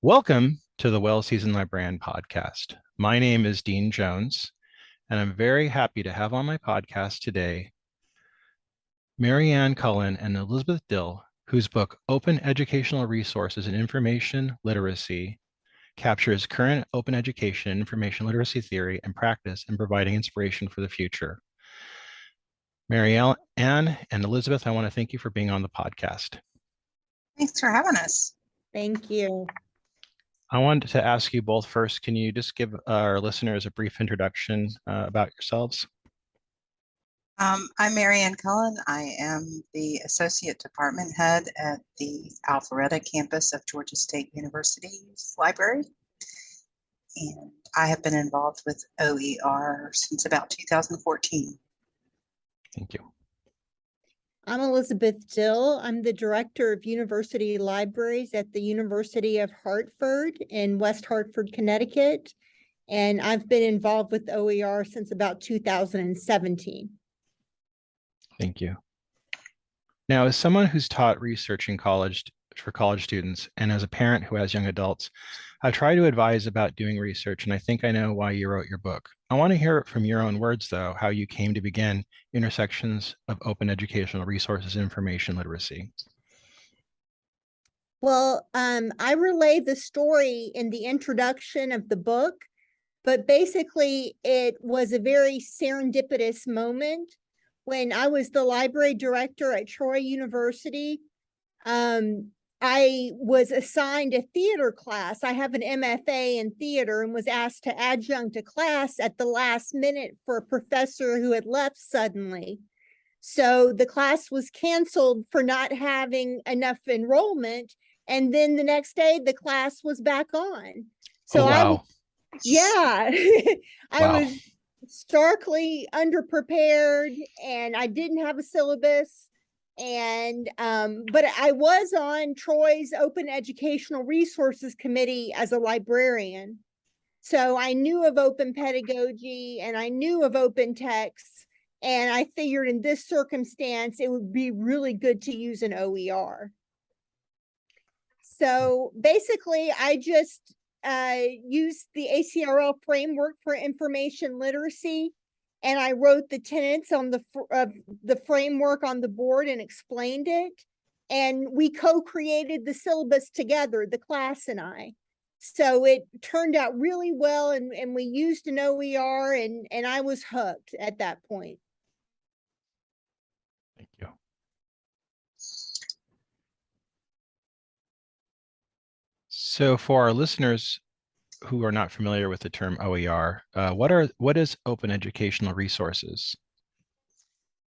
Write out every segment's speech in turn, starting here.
Welcome to the Well-Seasoned Librarian podcast. My name is Dean Jones, and I'm very happy to have on my podcast today Ann Cullen and Elizabeth Dill, whose book Open Educational Resources and Information Literacy captures current open education, information literacy theory, and practice in providing inspiration for the future. Ann and Elizabeth, I want to thank you for being on the podcast. Thanks for having us. Thank you. I wanted to ask you both first, can you just give our listeners a brief introduction about yourselves? I'm Ann Cullen. I am the Associate Department Head at the Alpharetta campus of Georgia State University's library. And I have been involved with OER since about 2014. Thank you. I'm Elizabeth Dill. I'm the Director of University Libraries at the University of Hartford in West Hartford, Connecticut. And I've been involved with OER since about 2017. Thank you. Now, as someone who's taught research in college for college students and as a parent who has young adults, I try to advise about doing research, and I think I know why you wrote your book. I want to hear it from your own words, though, how you came to begin Intersections of Open Educational Resources and Information Literacy. Well, I relay the story in the introduction of the book, but basically it was a very serendipitous moment. When I was the library director at Troy University, I was assigned a theater class. I have an MFA in theater and was asked to adjunct a class at the last minute for a professor who had left suddenly. So the class was canceled for not having enough enrollment. And then the next day, the class was back on. So wow. I Wow. was starkly underprepared and I didn't have a syllabus. And but I was on Troy's Open Educational Resources Committee as a librarian. So I knew of open pedagogy and I knew of open texts. And I figured in this circumstance, it would be really good to use an OER. So basically, I just used the ACRL framework for information literacy. And I wrote the tenets on the framework on the board and explained it. And we co-created the syllabus together, the class and I. So it turned out really well, and we used an OER, and I was hooked at that point. Thank you. So for our listeners who are not familiar with the term OER, what is open educational resources?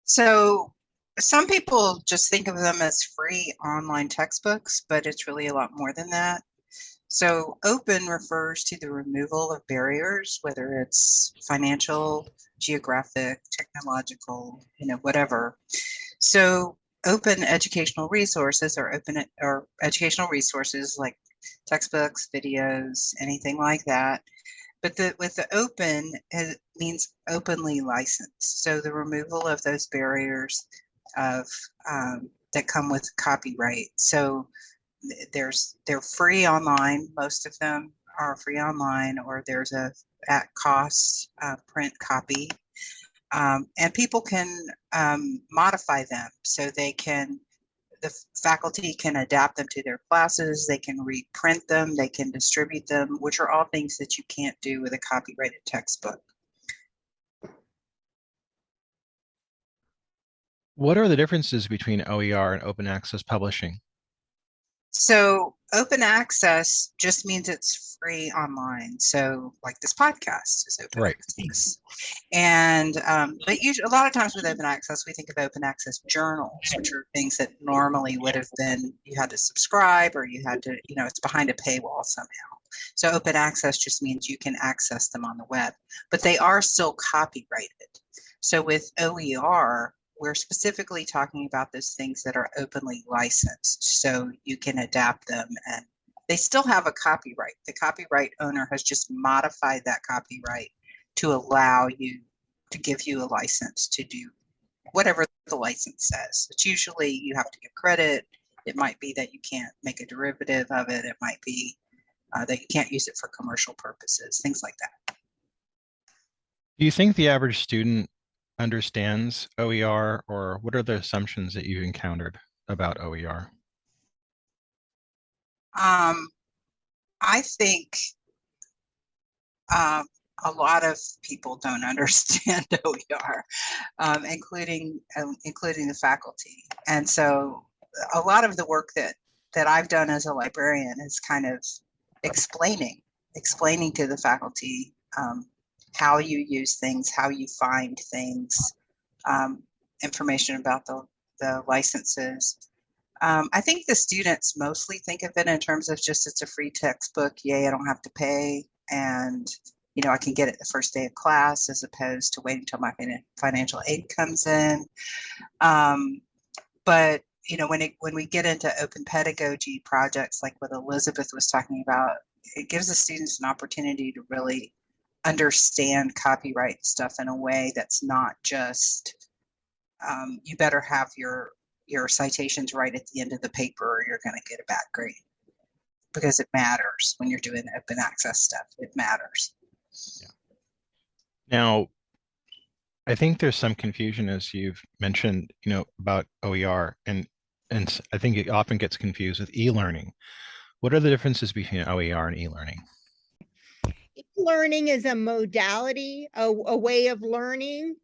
So some people just think of them as free online textbooks, but it's really a lot more than that. So open refers to the removal of barriers, whether it's financial, geographic, technological, whatever. So open educational resources or educational resources like textbooks, videos, anything like that. But with the open, it means openly licensed. So the removal of those barriers of that come with copyright. So they're free online. Most of them are free online, or there's a at cost print copy. And people can modify them, so the faculty can adapt them to their classes, they can reprint them, they can distribute them, which are all things that you can't do with a copyrighted textbook. What are the differences between OER and open access publishing? So open access just means it's free online. So like this podcast is open access. And but usually, a lot of times with open access, we think of open access journals, which are things that normally would have been, you had to subscribe or you had to, it's behind a paywall somehow. So open access just means you can access them on the web, but they are still copyrighted. So with OER, we're specifically talking about those things that are openly licensed, so you can adapt them and they still have a copyright. The copyright owner has just modified that copyright to allow you, to give you a license to do whatever the license says. It's usually you have to give credit. It might be that you can't make a derivative of it. It might be that you can't use it for commercial purposes, things like that. Do you think the average student understands OER, or what are the assumptions that you've encountered about OER? I think a lot of people don't understand OER, including the faculty. And so a lot of the work that I've done as a librarian is kind of explaining to the faculty how you use things, how you find things, information about the licenses. I think the students mostly think of it in terms of just it's a free textbook. Yay, I don't have to pay. And, you know, I can get it the first day of class as opposed to waiting until my financial aid comes in. But, you know, when we get into open pedagogy projects like what Elizabeth was talking about, it gives the students an opportunity to really understand copyright stuff in a way that's not just you better have your citations right at the end of the paper or you're going to get a bad grade, because it matters when you're doing open access stuff. It matters. Yeah. Now, I think there's some confusion, as you've mentioned, you know, about OER, and I think it often gets confused with e-learning. What are the differences between OER and e-learning? E-learning is a modality, a way of learning.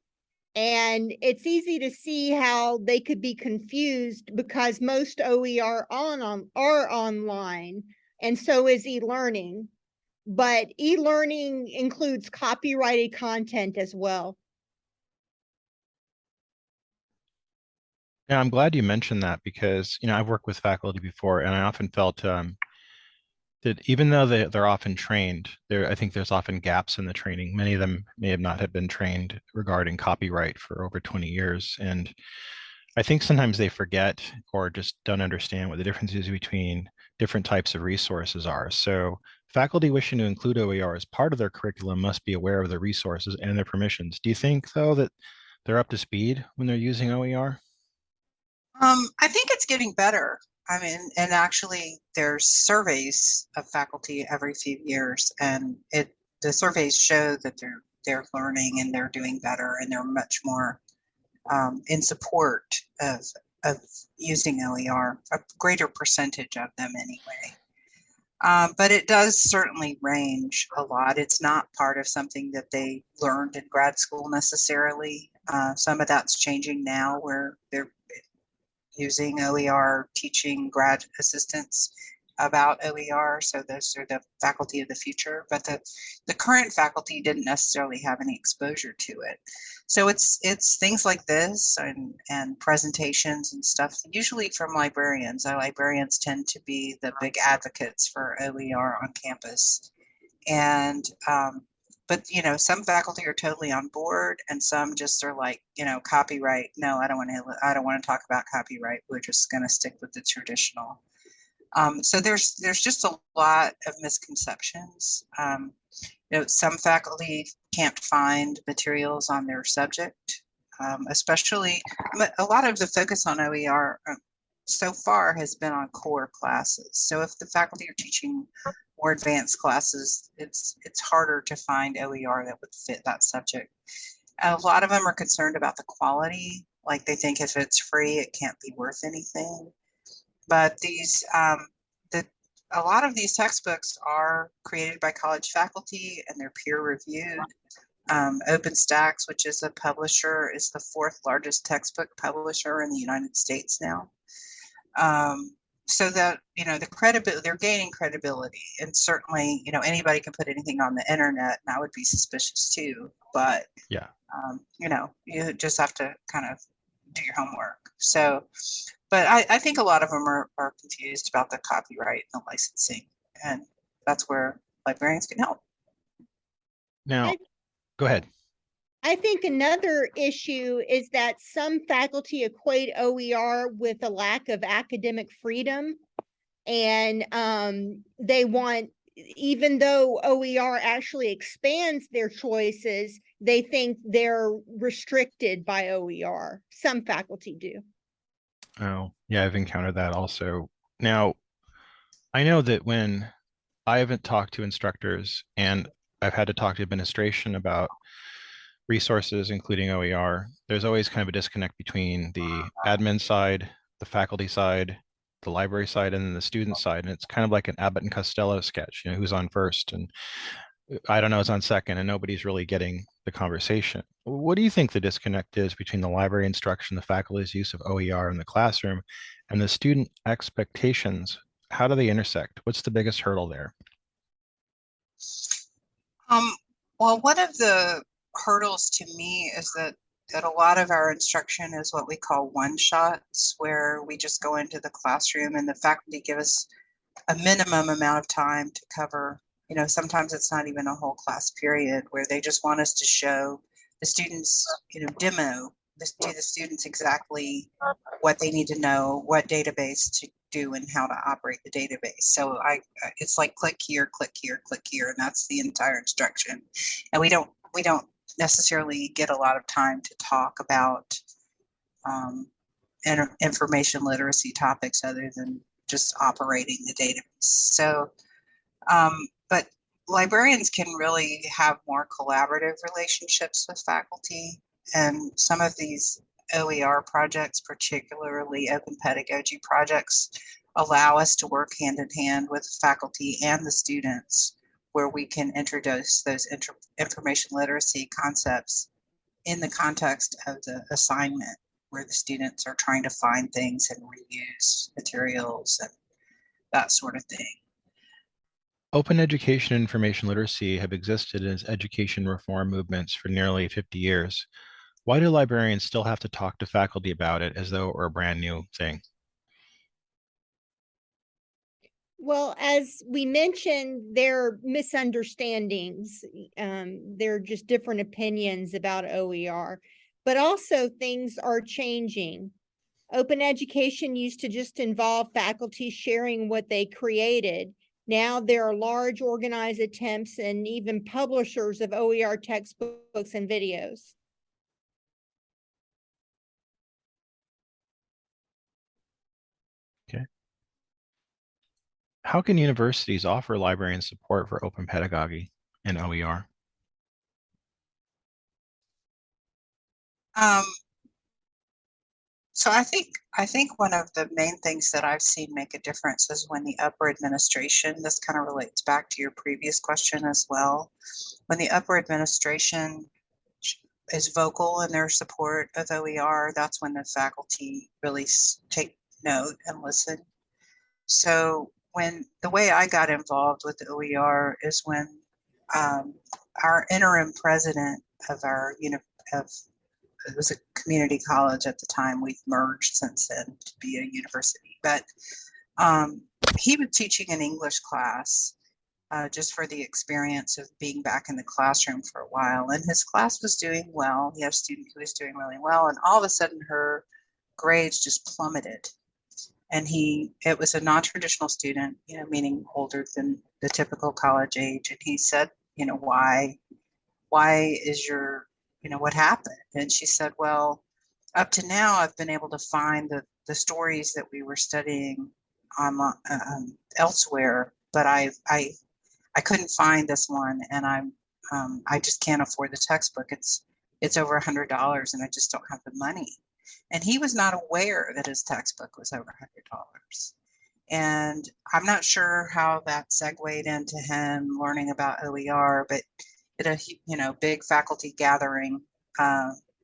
And it's easy to see how they could be confused because most OER are online, and so is e-learning. But e-learning includes copyrighted content as well. Yeah, I'm glad you mentioned that because, you know, I've worked with faculty before, and I often felt that even though they're often trained, I think there's often gaps in the training. Many of them may have not have been trained regarding copyright for over 20 years. And I think sometimes they forget or just don't understand what the differences between different types of resources are. So faculty wishing to include OER as part of their curriculum must be aware of the resources and their permissions. Do you think, though, that they're up to speed when they're using OER? I think it's getting better. I mean, and actually there's surveys of faculty every few years, and the surveys show that they're learning and they're doing better and they're much more in support of using OER, a greater percentage of them anyway. But it does certainly range a lot. It's not part of something that they learned in grad school necessarily. Some of that's changing now where they're using OER, teaching grad assistants about OER. So those are the faculty of the future, but the current faculty didn't necessarily have any exposure to it. So it's things like this and presentations and stuff, usually from librarians. Our librarians tend to be the big advocates for OER on campus. And but you know, some faculty are totally on board, and some just are like, you know, copyright. No, I don't want to talk about copyright. We're just going to stick with the traditional. So there's just a lot of misconceptions. You know, some faculty can't find materials on their subject, especially a lot of the focus on OER so far has been on core classes. So if the faculty are teaching more advanced classes, it's harder to find OER that would fit that subject. And a lot of them are concerned about the quality, like they think if it's free, it can't be worth anything. But these, a lot of these textbooks are created by college faculty and they're peer reviewed. OpenStax, which is a publisher, is the 4th largest textbook publisher in the United States now. So that, you know, the credibility, they're gaining credibility, and certainly, you know, anybody can put anything on the internet, and I would be suspicious too. But Yeah, you know, you just have to kind of do your homework. So, but I think a lot of them are confused about the copyright and the licensing, and that's where librarians can help. now, go ahead. I think another issue is that some faculty equate OER with a lack of academic freedom. And they want, even though OER actually expands their choices, they think they're restricted by OER. Some faculty do. Oh, yeah, I've encountered that also. Now, I know that when I haven't talked to instructors, and I've had to talk to administration about resources, including OER. There's always kind of a disconnect between the admin side, the faculty side, the library side, and then the student side. And it's kind of like an Abbott and Costello sketch, who's on first, and I don't know, is on second, and nobody's really getting the conversation. What do you think the disconnect is between the library instruction, the faculty's use of OER in the classroom, and the student expectations? How do they intersect? What's the biggest hurdle there? Um, well, one of the hurdles to me is that a lot of our instruction is what we call one shots, where we just go into the classroom and the faculty give us a minimum amount of time to cover. Sometimes it's not even a whole class period, where they just want us to show the students, demo to the students exactly what they need to know, what database to do, and how to operate the database. So it's like click here, and that's the entire instruction. And we don't necessarily get a lot of time to talk about information literacy topics other than just operating the database. So, but librarians can really have more collaborative relationships with faculty, and some of these OER projects, particularly open pedagogy projects, allow us to work hand in hand with faculty and the students, where we can introduce those information literacy concepts in the context of the assignment, where the students are trying to find things and reuse materials and that sort of thing. Open education and information literacy have existed as education reform movements for nearly 50 years. Why do librarians still have to talk to faculty about it as though it were a brand new thing? Well, as we mentioned, there are misunderstandings. There are just different opinions about OER, but also things are changing. Open education used to just involve faculty sharing what they created. Now there are large organized attempts and even publishers of OER textbooks and videos. Okay. How can universities offer librarian support for open pedagogy and OER? So I think one of the main things that I've seen make a difference is when the upper administration, this kind of relates back to your previous question as well, when the upper administration is vocal in their support of OER, that's when the faculty really take note and listen. So when the way I got involved with the OER is when our interim president of our of it was a community college at the time. We've merged since then to be a university, but he was teaching an English class just for the experience of being back in the classroom for a while. And his class was doing well. He had a student who was doing really well, and all of a sudden her grades just plummeted. And it was a non-traditional student, meaning older than the typical college age. And he said, why is what happened? And she said, well, up to now, I've been able to find the stories that we were studying on elsewhere, but I couldn't find this one, and I just can't afford the textbook. It's over $100, and I just don't have the money. And he was not aware that his textbook was over $100. And I'm not sure how that segued into him learning about OER, but at a big faculty gathering,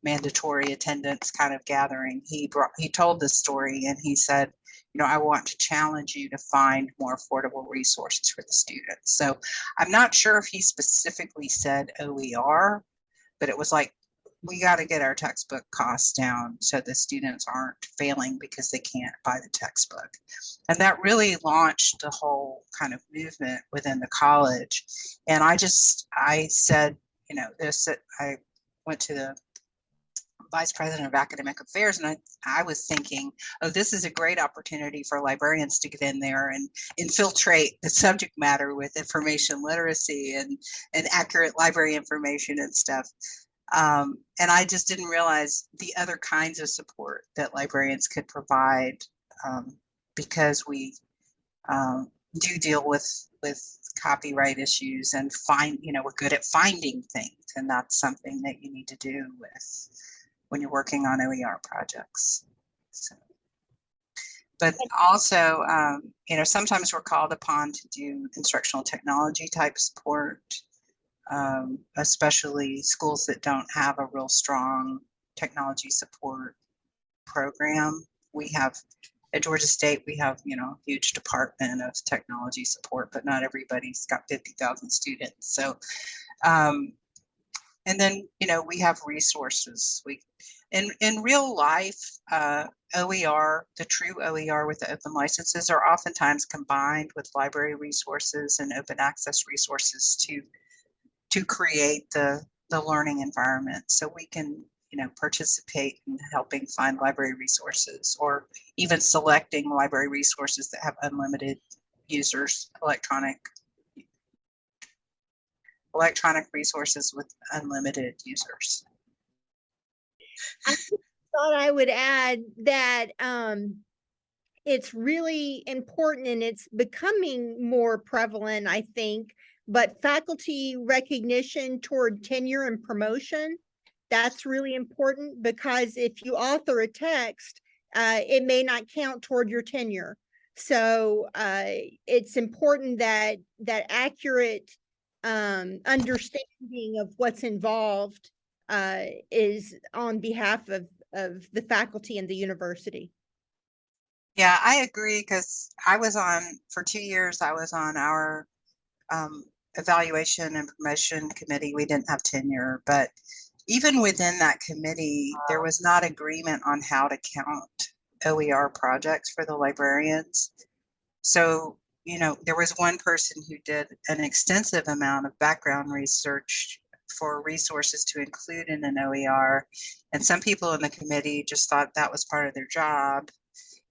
mandatory attendance kind of gathering, he told this story, and he said, I want to challenge you to find more affordable resources for the students. So I'm not sure if he specifically said OER, but it was like, we got to get our textbook costs down so the students aren't failing because they can't buy the textbook. And that really launched the whole kind of movement within the college. And I said, I went to the vice president of academic affairs, and I was thinking, oh, this is a great opportunity for librarians to get in there and infiltrate the subject matter with information literacy and accurate library information and stuff. And I just didn't realize the other kinds of support that librarians could provide, because we do deal with copyright issues and we're good at finding things, and that's something that you need to do with when you're working on OER projects. So, but also, sometimes we're called upon to do instructional technology type support, especially schools that don't have a real strong technology support program. We have at Georgia State, we have, a huge department of technology support, but not everybody's got 50,000 students. So, and then, we have resources. In real life, OER, the true OER with the open licenses are oftentimes combined with library resources and open access resources to create the learning environment. So we can, participate in helping find library resources, or even selecting library resources that have unlimited users, electronic resources with unlimited users. I thought I would add that it's really important, and it's becoming more prevalent, I think, but faculty recognition toward tenure and promotion, that's really important, because if you author a text, it may not count toward your tenure. So it's important that accurate understanding of what's involved is on behalf of the faculty and the university. Yeah, I agree, because for 2 years, I was on our evaluation and promotion committee. We didn't have tenure, but even within that committee, there was not agreement on how to count OER projects for the librarians. So, there was one person who did an extensive amount of background research for resources to include in an OER. And some people in the committee just thought that was part of their job.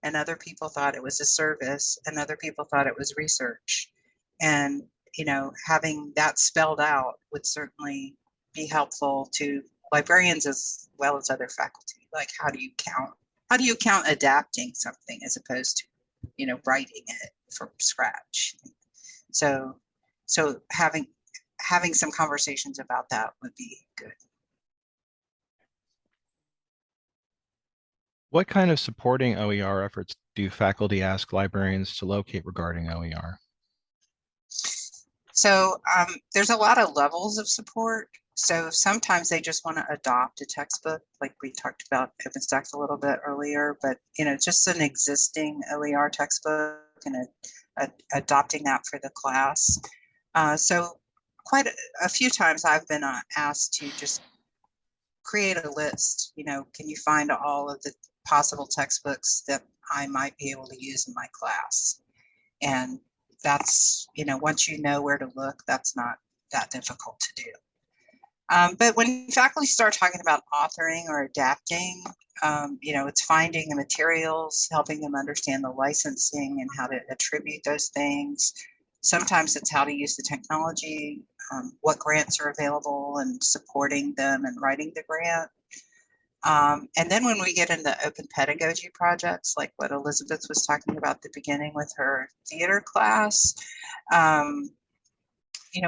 And other people thought it was a service, and other people thought it was research. And, having that spelled out would certainly be helpful to librarians as well as other faculty. Like, how do you count adapting something as opposed to, writing it from scratch? So having some conversations about that would be good. What kind of supporting OER efforts do faculty ask librarians to locate regarding OER? So there's a lot of levels of support. So sometimes they just want to adopt a textbook, like we talked about OpenStax a little bit earlier, but just an existing OER textbook and adopting that for the class. So quite a few times I've been asked to just create a list. Can you find all of the possible textbooks that I might be able to use in my class? And that's, once you know where to look, that's not that difficult to do. But when faculty start talking about authoring or adapting, it's finding the materials, helping them understand the licensing and how to attribute those things. Sometimes it's how to use the technology, what grants are available, and supporting them and writing the grant. And then when we get into open pedagogy projects, like what Elizabeth was talking about at the beginning with her theater class,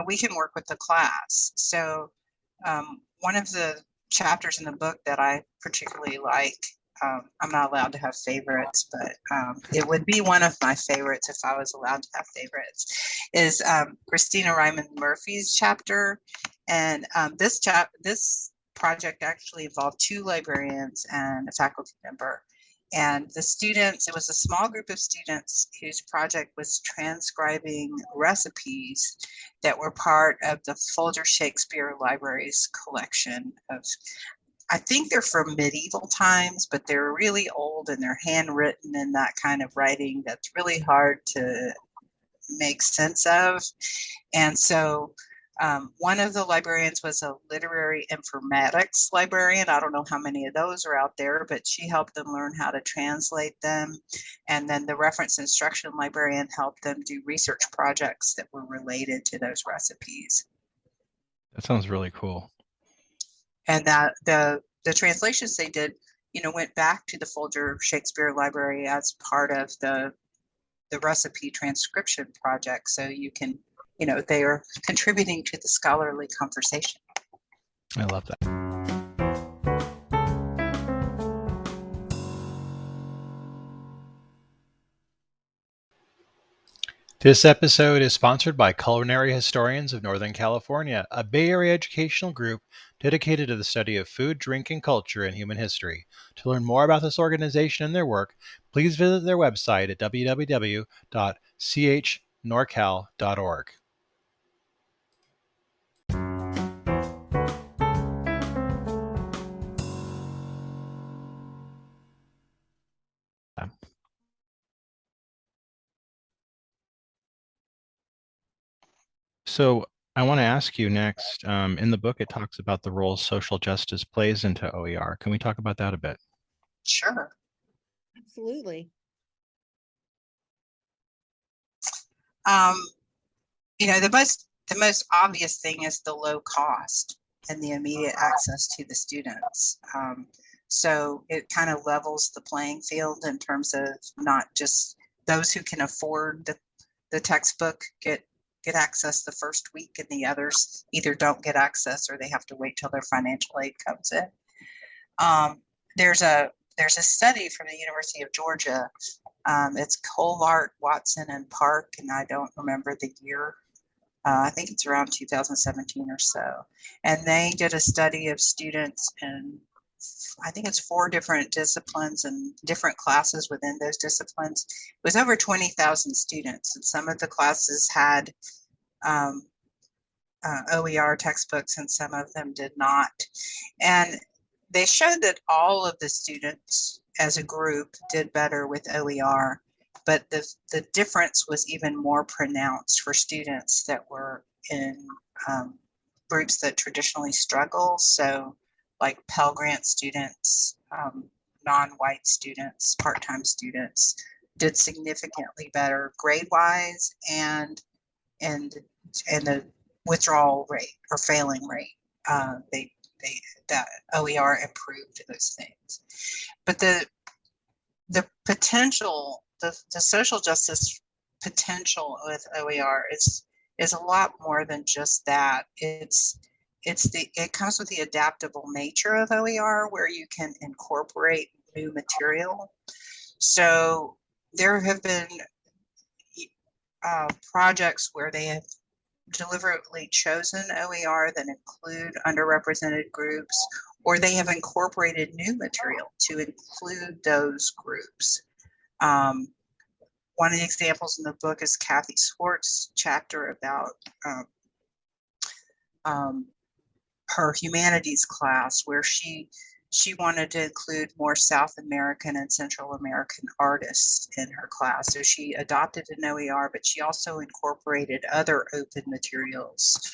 we can work with the class. So one of the chapters in the book that I particularly like, I'm not allowed to have favorites, but it would be one of my favorites if I was allowed to have favorites, is Christina Ryman Murphy's chapter. And this project actually involved 2 librarians and a faculty member. And the students, it was a small group of students whose project was transcribing recipes that were part of the Folger Shakespeare Library's collection of, I think they're from medieval times, but they're really old and they're handwritten in that kind of writing that's really hard to make sense of. And so one of the librarians was a literary informatics librarian. I don't know how many of those are out there, but she helped them learn how to translate them. And then the reference instruction librarian helped them do research projects that were related to those recipes. That sounds really cool. And that the translations they did, went back to the Folger Shakespeare Library as part of the the recipe transcription project. So you can, they are contributing to the scholarly conversation. I love that. This episode is sponsored by Culinary Historians of Northern California, a Bay Area educational group dedicated to the study of food, drink, and culture in human history. To learn more about this organization and their work, please visit their website at www.chnorcal.org. So I want to ask you next, in the book, it talks about the role social justice plays into OER. Can we talk about that a bit? Sure. Absolutely. The most obvious thing is the low cost and the immediate access to the students. So it kind of levels the playing field in terms of not just those who can afford the textbook get access the first week, and the others either don't get access or they have to wait till their financial aid comes in. There's a study from the University of Georgia. It's Colart, Watson, and Park, and I don't remember the year. I think it's around 2017 or so. And they did a study of students in, I think it's 4 different disciplines and different classes within those disciplines. It was over 20,000 students, and some of the classes had OER textbooks and some of them did not. And they showed that all of the students as a group did better with OER, but the difference was even more pronounced for students that were in groups that traditionally struggle. So like Pell Grant students, non-white students, part-time students did significantly better grade-wise, and the withdrawal rate or failing rate, that OER improved those things. But the potential, the social justice potential with OER is a lot more than just that. It comes with the adaptable nature of OER, where you can incorporate new material. So there have been projects where they have deliberately chosen OER that include underrepresented groups, or they have incorporated new material to include those groups. One of the examples in the book is Kathy Swartz's chapter about her humanities class, where she wanted to include more South American and Central American artists in her class. So she adopted an OER, but she also incorporated other open materials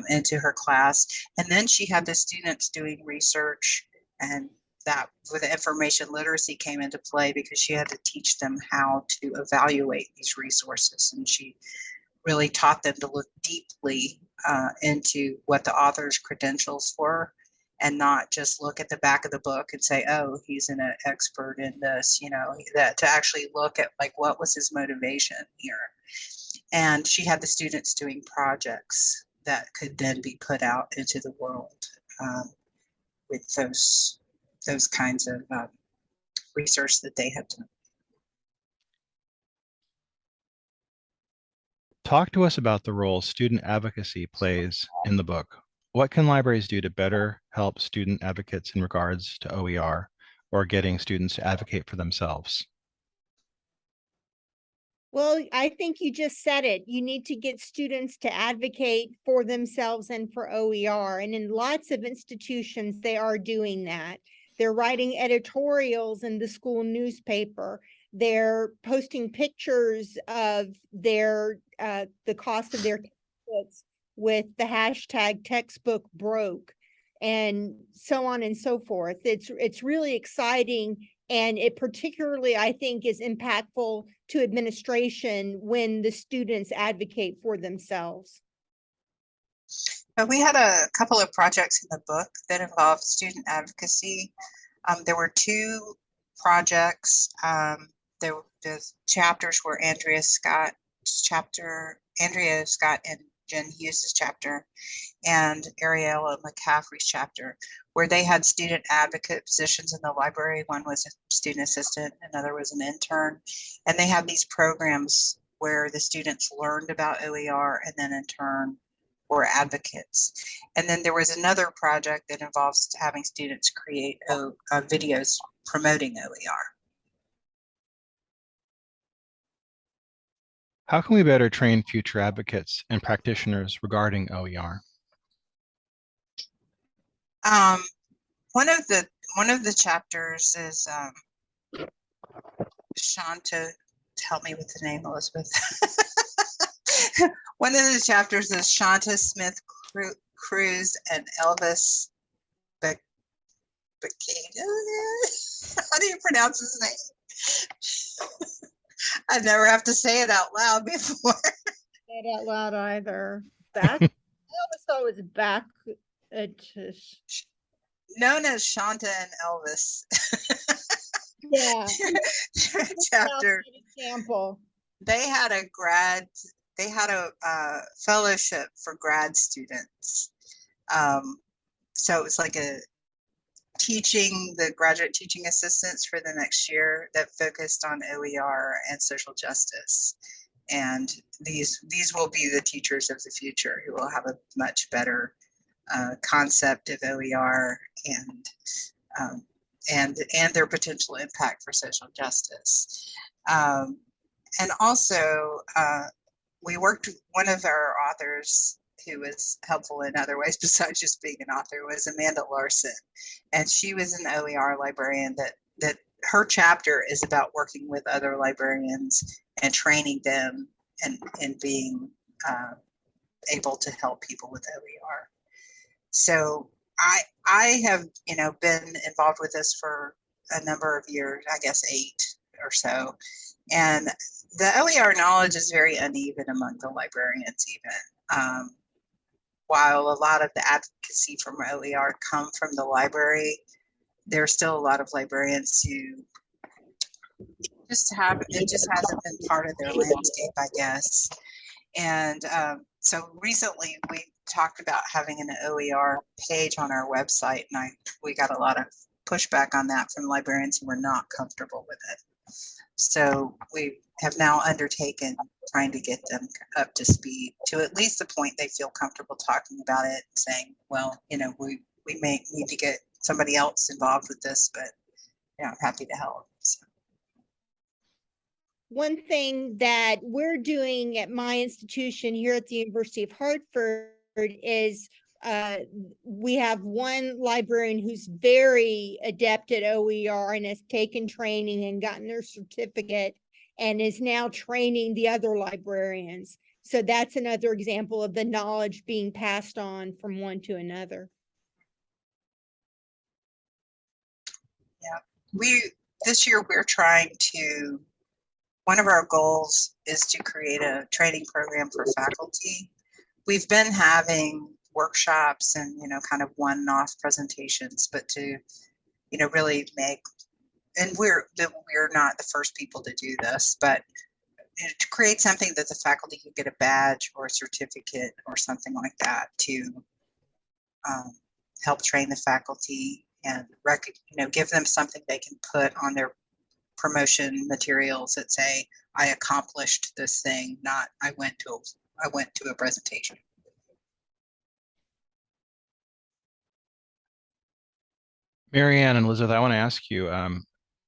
into her class. And then she had the students doing research, and that with information literacy came into play because she had to teach them how to evaluate these resources. And she really taught them to look deeply into what the author's credentials were, and not just look at the back of the book and say, oh, he's an expert in this, that to actually look at like, what was his motivation here? And she had the students doing projects that could then be put out into the world with those kinds of research that they have done. Talk to us about the role student advocacy plays in the book. What can libraries do to better help student advocates in regards to OER or getting students to advocate for themselves? Well, I think you just said it. You need to get students to advocate for themselves and for OER. And in lots of institutions, they are doing that. They're writing editorials in the school newspaper. They're posting pictures of their the cost of their textbooks with the hashtag textbook broke, and so on and so forth. It's really exciting, and it particularly, I think, is impactful to administration when the students advocate for themselves. We had a couple of projects in the book that involved student advocacy. There were 2 projects. the chapters were Andrea Scott and Jen Hughes' chapter, and Ariella McCaffrey's chapter, where they had student advocate positions in the library. One was a student assistant, another was an intern. And they have these programs where the students learned about OER and then in turn were advocates. And then there was another project that involves having students create videos promoting OER. How can we better train future advocates and practitioners regarding OER? One of the chapters is Shanta. Help me with the name, Elizabeth. One of the chapters is Shanta Smith Cruz and Elvis How do you pronounce his name? I never have to say it out loud before. Say it out loud either. Back. I always thought it was back. Known as Shanta and Elvis. Yeah. Chapter. Example. They had a fellowship for grad students. So it was like a the graduate teaching assistants for the next year that focused on OER and social justice. And these will be the teachers of the future who will have a much better concept of OER and their potential impact for social justice. And also, we worked with one of our authors who was helpful in other ways besides just being an author was Amanda Larson. And she was an OER librarian that her chapter is about working with other librarians and training them and being able to help people with OER. So I have, been involved with this for a number of years, I guess 8 or so. And the OER knowledge is very uneven among the librarians even. While a lot of the advocacy from OER come from the library, there's still a lot of librarians who it just hasn't been part of their landscape, I guess. And so recently we talked about having an OER page on our website, and we got a lot of pushback on that from librarians who were not comfortable with it. So we have now undertaken trying to get them up to speed to at least the point they feel comfortable talking about it and saying, well, we may need to get somebody else involved with this, but I'm happy to help. So. One thing that we're doing at my institution here at the University of Hartford is we have one librarian who's very adept at OER and has taken training and gotten their certificate and is now training the other librarians. So that's another example of the knowledge being passed on from one to another. Yeah, this year we're trying to, one of our goals is to create a training program for faculty. We've been having workshops and, kind of one-off presentations, but to, really make, and we're not the first people to do this, but to create something that the faculty can get a badge or a certificate or something like that to help train the faculty and give them something they can put on their promotion materials that say, I accomplished this thing, not I went to a presentation. Mary Ann and Elizabeth, I want to ask you,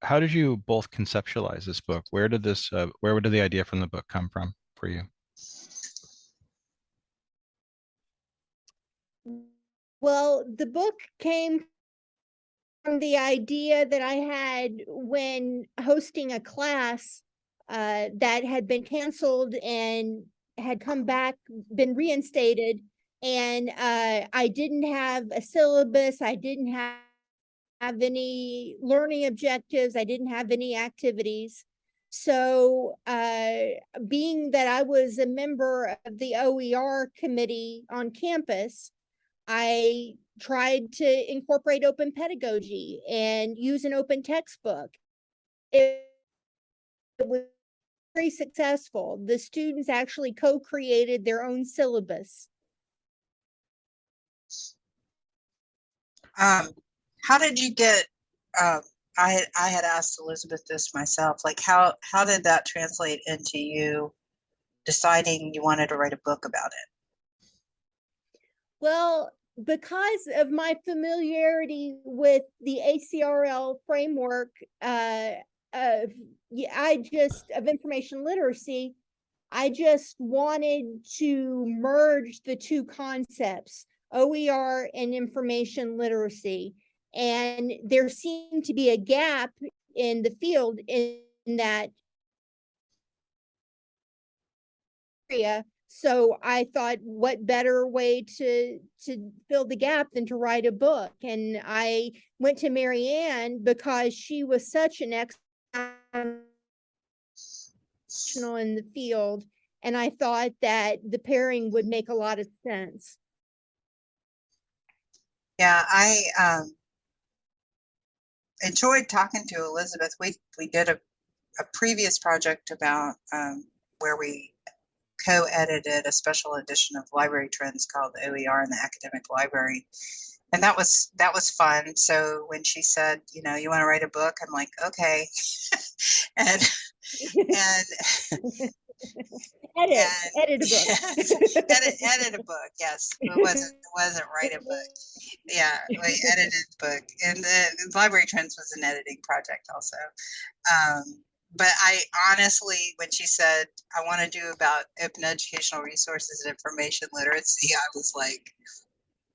how did you both conceptualize this book? Where did the idea from the book come from for you? Well, the book came from the idea that I had when hosting a class that had been canceled and had come back, been reinstated, and I didn't have a syllabus, I didn't have any learning objectives, I didn't have any activities. So being that I was a member of the OER committee on campus, I tried to incorporate open pedagogy and use an open textbook. It was very successful. The students actually co-created their own syllabus. How did you get, I had asked Elizabeth this myself, like how did that translate into you deciding you wanted to write a book about it? Well, because of my familiarity with the ACRL framework of information literacy, I just wanted to merge the two concepts, OER and information literacy. And there seemed to be a gap in the field in that area. So I thought, what better way to fill the gap than to write a book? And I went to Mary Ann because she was such an expert in the field, and I thought that the pairing would make a lot of sense. Yeah, I enjoyed talking to Elizabeth. We did a previous project about where we co-edited a special edition of Library Trends called OER in the Academic Library. And that was fun. So when she said, you know, you want to write a book, I'm like, okay. and edit a book. edit a book. Yes, it wasn't write a book. Yeah, we edited the book, and the Library Trends was an editing project also. But I honestly, when she said, I want to do about open educational resources and information literacy, I was like,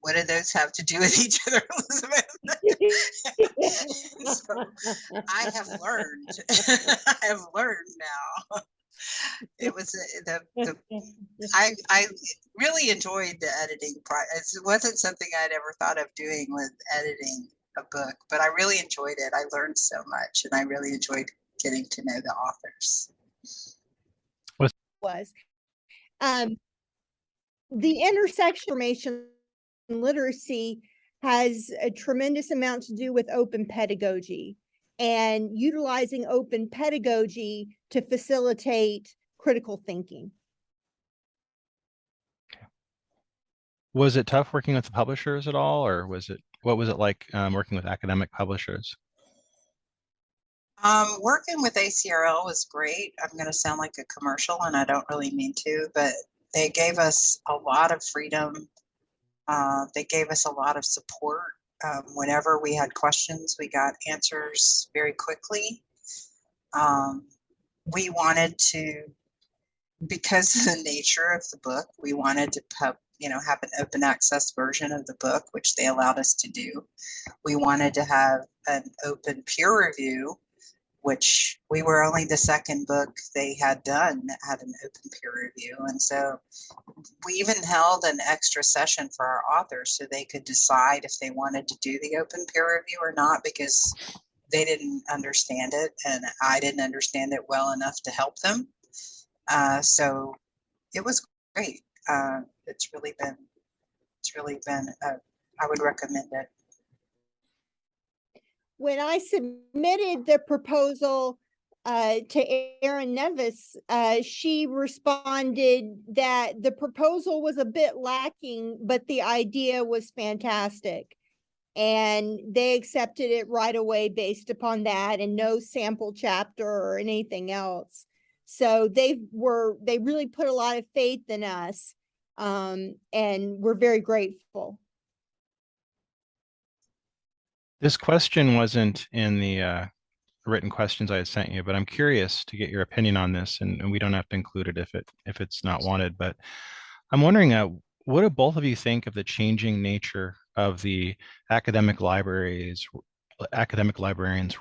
what do those have to do with each other, Elizabeth? So I have learned. I have learned now. It was I really enjoyed the editing process. It wasn't something I'd ever thought of doing, with editing a book, but I really enjoyed it. I learned so much, and I really enjoyed getting to know the authors. Was the intersection information literacy has a tremendous amount to do with open pedagogy and utilizing open pedagogy to facilitate critical thinking. Was it tough working with the publishers at all, or what was it like working with academic publishers? Working with ACRL was great. I'm going to sound like a commercial, and I don't really mean to, but they gave us a lot of freedom. They gave us a lot of support. Whenever we had questions, we got answers very quickly. We wanted to, because of the nature of the book, we wanted to have an open access version of the book, which they allowed us to do. We wanted to have an open peer review, which we were only the second book they had done that had an open peer review. And so we even held an extra session for our authors so they could decide if they wanted to do the open peer review or not, because they didn't understand it and I didn't understand it well enough to help them. So it was great. It's really been, I would recommend it. When I submitted the proposal to Erin Nevis, she responded that the proposal was a bit lacking, but the idea was fantastic. And they accepted it right away based upon that, and no sample chapter or anything else. So they really put a lot of faith in us, and we're very grateful. This question wasn't in the written questions I had sent you, but I'm curious to get your opinion on this, and we don't have to include it if it's not wanted. But I'm wondering, what do both of you think of the changing nature of the academic librarian's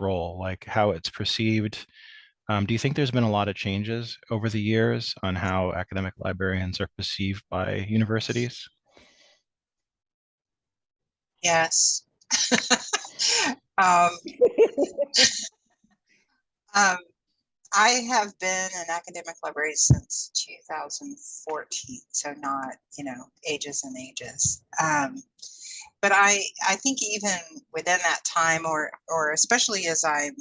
role, like how it's perceived? Do you think there's been a lot of changes over the years on how academic librarians are perceived by universities? Yes. I have been an academic librarian since 2014, so not, ages and ages. but I think even within that time, or especially as I'm,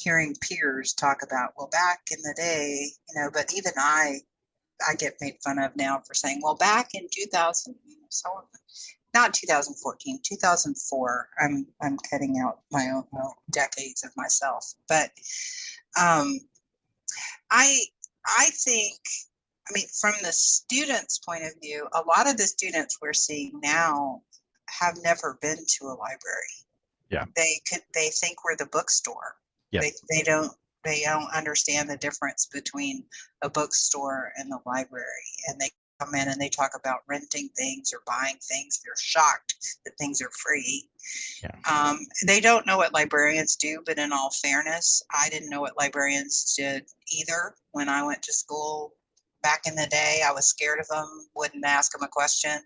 hearing peers talk about, well, back in the day, but even I get made fun of now for saying, well, back in 2000, so not 2014, 2004. I'm cutting out my own decades of myself, but um, I I think, I mean, from the students' point of view, a lot of the students we're seeing now have never been to a library. Yeah. They think we're the bookstore. Yep. They don't understand the difference between a bookstore and the library. And they come in and they talk about renting things or buying things. They're shocked that things are free. Yeah. They don't know what librarians do, but in all fairness, I didn't know what librarians did either. When I went to school back in the day, I was scared of them, wouldn't ask them a question.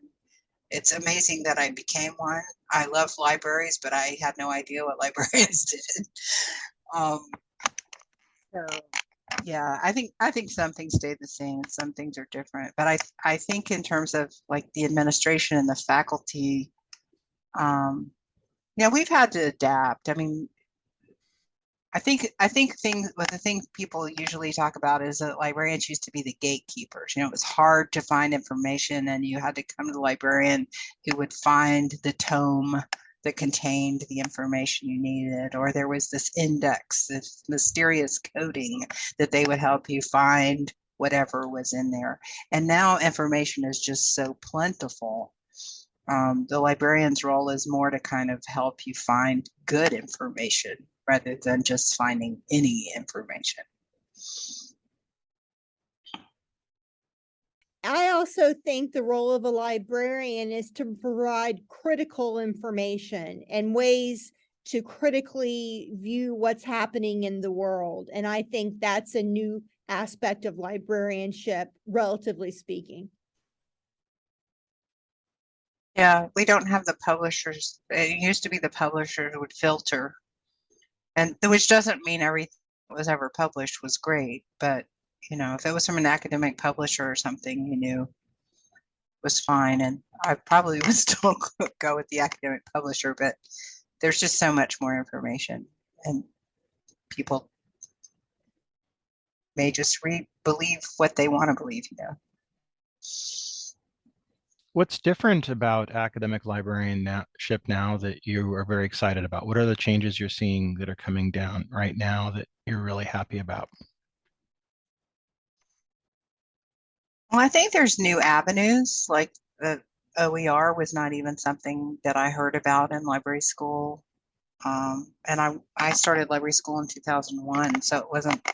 It's amazing that I became one. I love libraries, but I had no idea what librarians did. So yeah, I think some things stayed the same and some things are different. But I think in terms of like the administration and the faculty, we've had to adapt. I mean, I think the thing people usually talk about is that librarians used to be the gatekeepers. It was hard to find information and you had to come to the librarian who would find the tome that contained the information you needed, or there was this index, this mysterious coding that they would help you find whatever was in there. And now information is just so plentiful. The librarian's role is more to kind of help you find good information rather than just finding any information. I also think the role of a librarian is to provide critical information and ways to critically view what's happening in the world. And I think that's a new aspect of librarianship, relatively speaking. Yeah, we don't have the publishers. It used to be the publishers would filter, and which doesn't mean everything that was ever published was great, but if it was from an academic publisher or something, was fine. And I probably would still go with the academic publisher, but there's just so much more information, and people may just believe what they want to believe. What's different about academic librarianship now that you are very excited about? What are the changes you're seeing that are coming down right now that you're really happy about? Well, I think there's new avenues, like the OER was not even something that I heard about in library school. And I started library school in 2001, so it wasn't,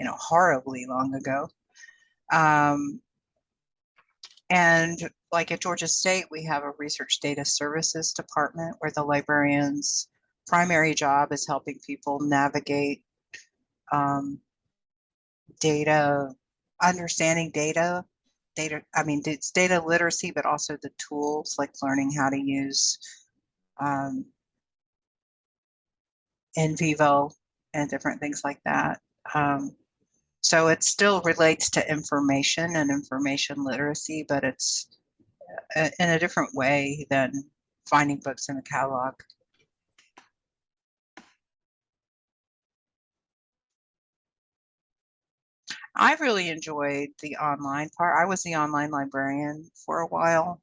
horribly long ago. And like at Georgia State, we have a research data services department where the librarian's primary job is helping people navigate data, understanding data. I mean, it's data literacy, but also the tools, like learning how to use in vivo and different things like that. So it still relates to information and information literacy, but it's in a different way than finding books in a catalog. I've really enjoyed the online part. I was the online librarian for a while,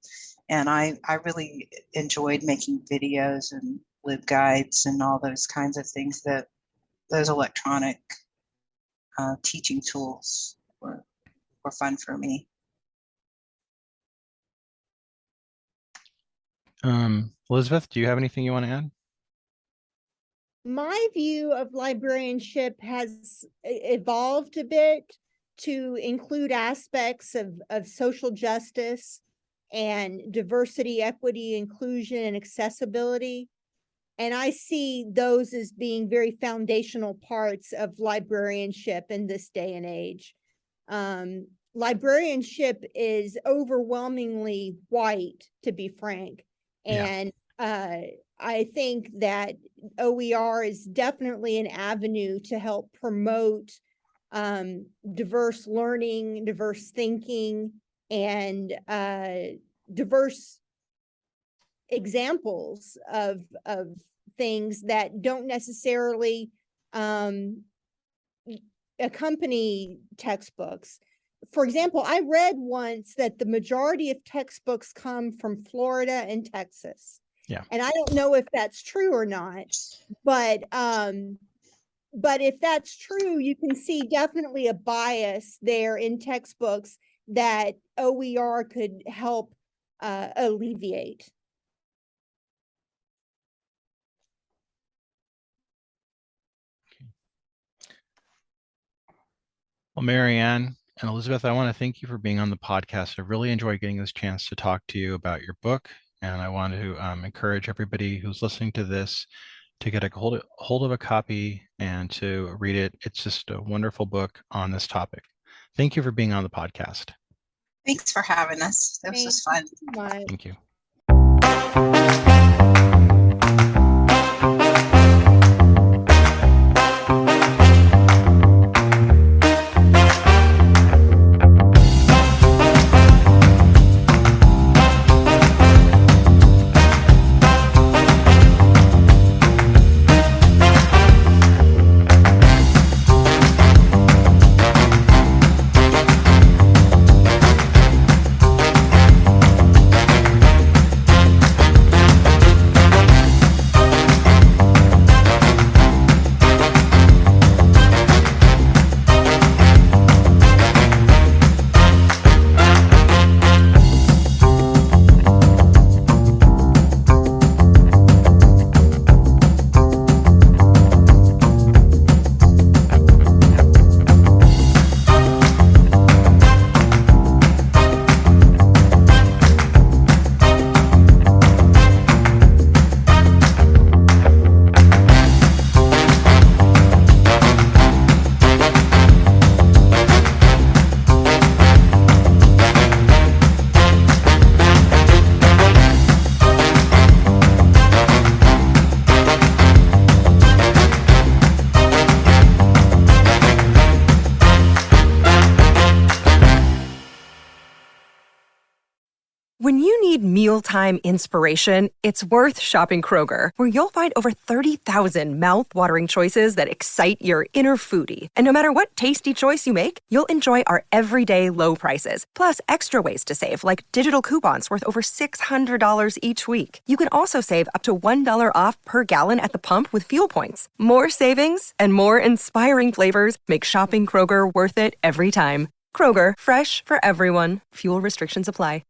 and I really enjoyed making videos and LibGuides and all those kinds of things, that those electronic teaching tools were fun for me. Elizabeth, do you have anything you want to add? My view of librarianship has evolved a bit to include aspects of social justice and diversity, equity, inclusion, and accessibility. And I see those as being very foundational parts of librarianship in this day and age. Librarianship is overwhelmingly white, to be frank. And I think that OER is definitely an avenue to help promote diverse learning, diverse thinking, and diverse examples of things that don't necessarily accompany textbooks. For example, I read once that the majority of textbooks come from Florida and Texas. Yeah. And I don't know if that's true or not, but if that's true, you can see definitely a bias there in textbooks that OER could help alleviate. Well, Mary Ann and Elizabeth, I want to thank you for being on the podcast. I really enjoyed getting this chance to talk to you about your book, and I want to encourage everybody who's listening to this to get a hold of a copy and to read it. It's just a wonderful book on this topic. Thank you for being on the podcast. Thanks for having us. This was fun. Thank you. When you need mealtime inspiration, it's worth shopping Kroger, where you'll find over 30,000 mouth-watering choices that excite your inner foodie. And no matter what tasty choice you make, you'll enjoy our everyday low prices, plus extra ways to save, like digital coupons worth over $600 each week. You can also save up to $1 off per gallon at the pump with fuel points. More savings and more inspiring flavors make shopping Kroger worth it every time. Kroger, fresh for everyone. Fuel restrictions apply.